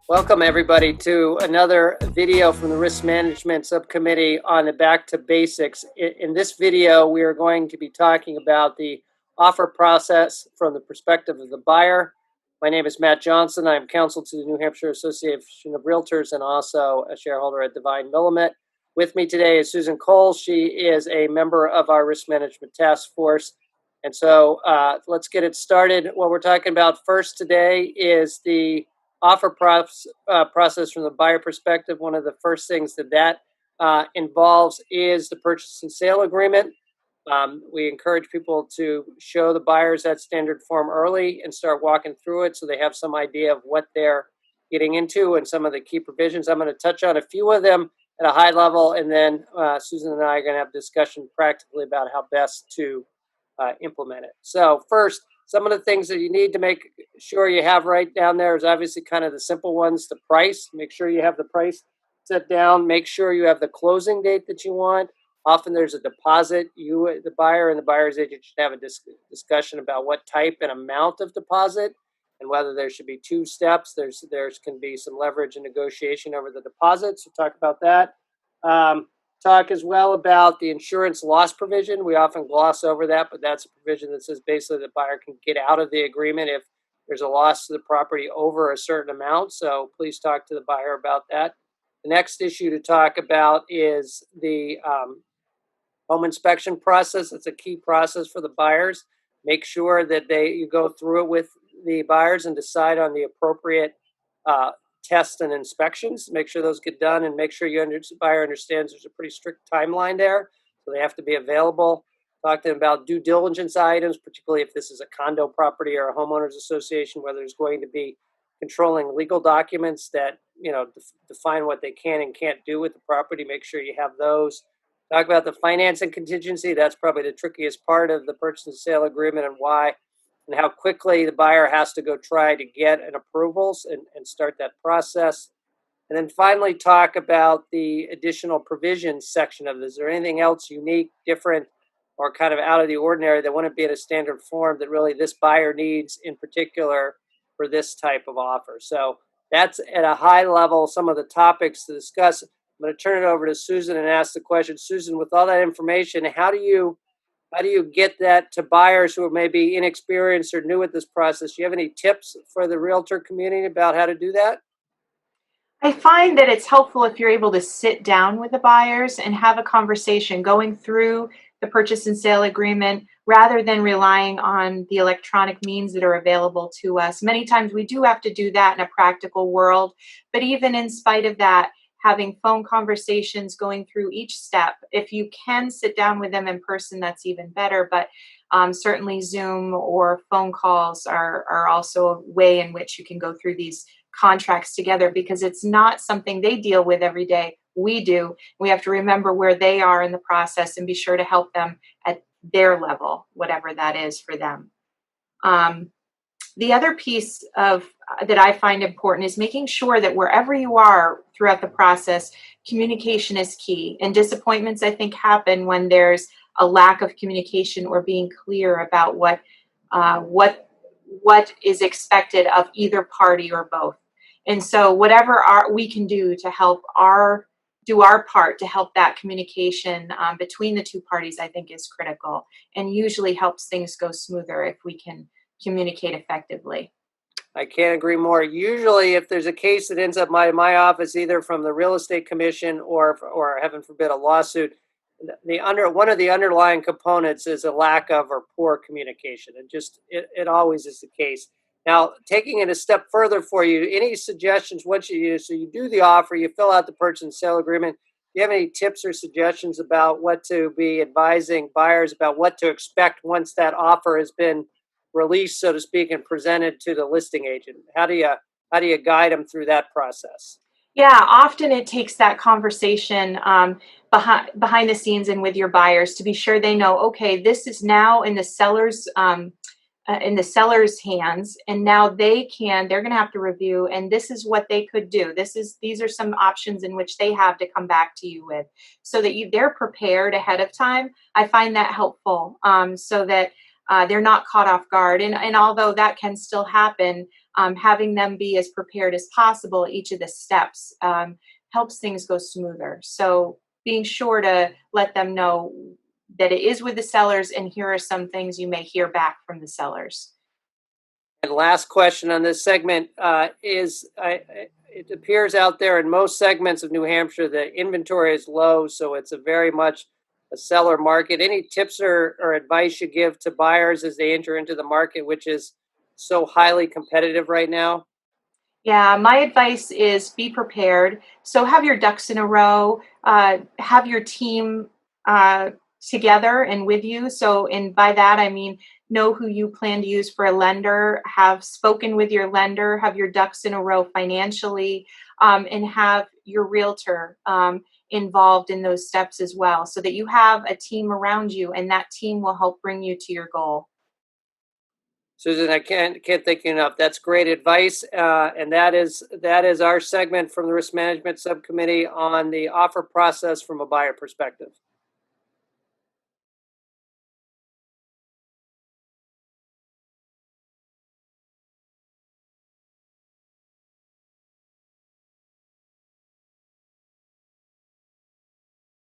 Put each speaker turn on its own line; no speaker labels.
Welcome everybody to another video from the Risk Management Subcommittee on the Back to Basics. In this video, we are going to be talking about the offer process from the perspective of the buyer. My name is Matt Johnson. I'm counsel to the New Hampshire Association of Realtors and also a shareholder at Divine Millimet. With me today is Susan Cole. She is a member of our Risk Management Task Force. And so let's get it started. What we're talking about first today is the offer process from the buyer perspective. One of the first things that involves is the purchase and sale agreement. We encourage people to show the buyers that standard form early and start walking through it so they have some idea of what they're getting into and some of the key provisions. I'm going to touch on a few of them at a high level, and then Susan and I are going to have a discussion practically about how best to implement it. So first, some of the things that you need to make sure you have right down there is obviously kind of the simple ones. The price, make sure you have the price set down. Make sure you have the closing date that you want. Often there's a deposit. You, the buyer, and the buyer's agent should have a discussion about what type and amount of deposit and whether there should be two steps. There can be some leverage and negotiation over the deposit, so talk about that. Talk as well about the insurance loss provision. We often gloss over that, but that's a provision that says basically the buyer can get out of the agreement if there's a loss to the property over a certain amount. So please talk to the buyer about that. The next issue to talk about is the home inspection process. It's a key process for the buyers. Make sure that you go through it with the buyers and decide on the appropriate tests and inspections. Make sure those get done and make sure the buyer understands there's a pretty strict timeline there, so they have to be available. Talk to them about due diligence items, particularly if this is a condo property or a homeowners association where there's going to be controlling legal documents that define what they can and can't do with the property. Make sure you have those. Talk about the financing contingency. That's probably the trickiest part of the purchase and sale agreement and why and how quickly the buyer has to go try to get an approvals and start that process. And then finally talk about the additional provisions section of this. Is there anything else unique, different, or kind of out of the ordinary that wouldn't be in a standard form that really this buyer needs in particular for this type of offer? So that's at a high level some of the topics to discuss. I'm going to turn it over to Susan and ask the question. Susan, with all that information, how do you get that to buyers who are maybe inexperienced or new at this process? Do you have any tips for the realtor community about how to do that?
I find that it's helpful if you're able to sit down with the buyers and have a conversation going through the purchase and sale agreement rather than relying on the electronic means that are available to us. Many times we do have to do that in a practical world, but even in spite of that, having phone conversations, going through each step. If you can sit down with them in person, that's even better. But certainly Zoom or phone calls are also a way in which you can go through these contracts together, because it's not something they deal with every day. We do. We have to remember where they are in the process and be sure to help them at their level, whatever that is for them. The other piece that I find important is making sure that wherever you are throughout the process, communication is key. And disappointments, I think, happen when there's a lack of communication or being clear about what is expected of either party or both. And so whatever we can do to help do our part to help that communication between the two parties, I think is critical and usually helps things go smoother if we can communicate effectively.
I can't agree more. Usually, if there's a case that ends up in my office, either from the real estate commission or heaven forbid, a lawsuit, one of the underlying components is a lack of or poor communication, and it always is the case. Now, taking it a step further for you, any suggestions once you do the offer, you fill out the purchase and sale agreement. Do you have any tips or suggestions about what to be advising buyers about what to expect once that offer has been released, so to speak, and presented to the listing agent? How do you guide them through that process?
Yeah, often it takes that conversation behind the scenes and with your buyers to be sure they know, okay, this is now in the seller's hands, and now they're going to have to review, and this is what they could do. These are some options in which they have to come back to you with, so that they're prepared ahead of time. I find that helpful, so that they're not caught off guard. And although that can still happen, having them be as prepared as possible at each of the steps helps things go smoother. So being sure to let them know that it is with the sellers, and here are some things you may hear back from the sellers.
And last question on this segment it appears out there in most segments of New Hampshire that inventory is low, so it's a very much a seller market. Any tips or advice you give to buyers as they enter into the market, which is so highly competitive right now?
Yeah, my advice is be prepared. So have your ducks in a row, have your team together and with you. So, and by that, I mean, know who you plan to use for a lender, have spoken with your lender, have your ducks in a row financially, and have your realtor involved in those steps as well, so that you have a team around you and that team will help bring you to your goal.
Susan, I can't thank you enough. That's great advice, and that is our segment from the Risk Management Subcommittee on the offer process from a buyer perspective.